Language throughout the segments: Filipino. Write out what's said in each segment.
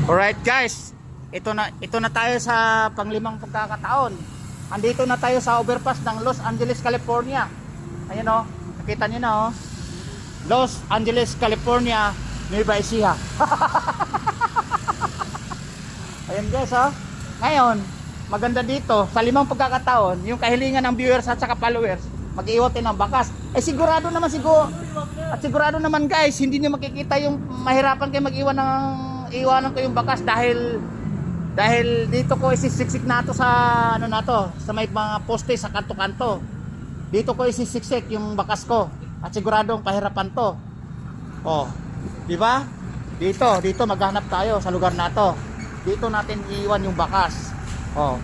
Alright guys, ito na tayo sa panglimang pagkakataon. Andito na tayo sa overpass ng Los Angeles, California. Ayan o, nakita nyo na o. Los Angeles, California, Nueva Ecija. Ayan guys o. Ngayon, maganda dito, sa limang pagkakataon, yung kahilingan ng viewers at saka followers, mag-iwatin ng bakas. Sigurado naman at sigurado naman guys, hindi niyo makikita yung mahirapan kayo iwanan ko yung bakas dahil dito ko isisiksik na to sa sa may mga poste sa kanto-kanto. Dito ko isisiksik yung bakas ko at siguradong pahirapan to. Oh, di ba? Dito maghanap tayo sa lugar na to. Dito natin iiwan yung bakas. Oh.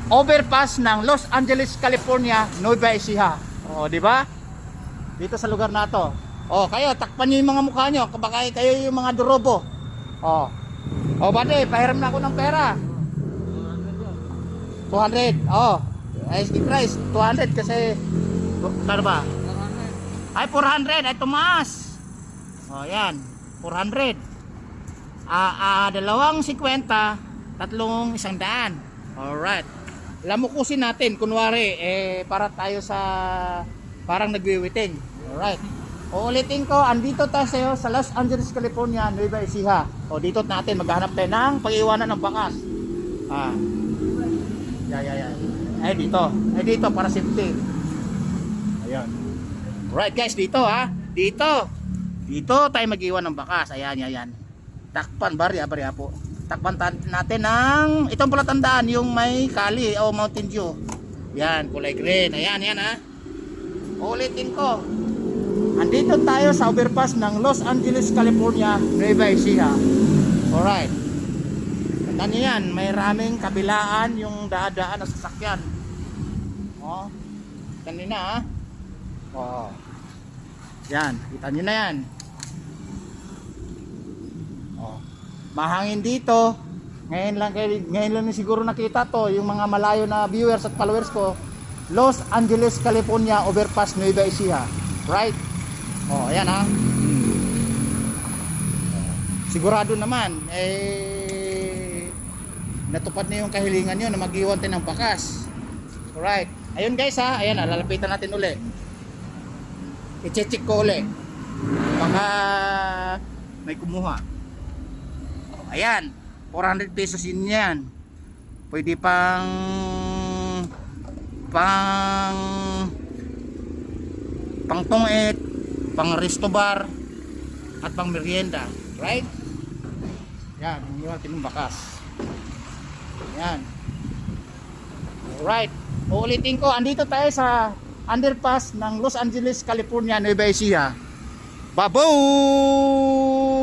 Overpass ng Los Angeles, California, Nueva Ecija. Oh, di ba? Dito sa lugar na to. Oh, kayo takpan niyo yung mga mukha niyo, baka kayo yung mga durobo. Oh. Oh, bade, pahiram na ako ng pera. 200. Oh. Ay, price 200 kasi ano ba? Ay, 400. Ay, tumaas. Oh, yan. 400. Dalawang 50, tatlong 100. Alright. Lamukusin natin, kunwari, para tayo sa parang nagwiwiting. Alright. Uulitin ko, andito tayo sa Los Angeles, California, Nueva Ecija. O dito natin maghanap tayo ng pag-iwanan ng bakas. Ay dito para safety. Ayun. Alright guys, dito ha. Dito tayo mag-iwan ng bakas. Ayan. Takpan barya po. Takpan natin ng itong palatandaan yung may kali o Mountain Dew. Yan, kulay green. Ayan ha. Ulitin ko. Andito tayo sa overpass ng Los Angeles, California, Nueva Ecija. Alright. Tandaan nyo yan, may raming kabilaan yung daan na sasakyan. Oh. Kita nyo na ha. Oh. Yan, kita nyo na yan. Oh. Mahangin dito. Ngayon lang siguro nakita to yung mga malayo na viewers at followers ko. Los Angeles, California, overpass Nueva Ecija. Right? Oh, ayan ha. Sigurado naman natupad na yung kahilingan nyo na mag-iwan tayo ng bakas. Alright. Ayun guys ha. Ayan, lalapitan natin uli. I-check ko uli. Baka may kumuha. Ayan. 400 pesos yun yan. Pwede pang tungit, pang resto bar at pang merienda, right? Yan, yung ating bakas. Yan. Alright. Uulitin ko, andito tayo sa underpass ng Los Angeles, California, Nueva Ecija. Baboom!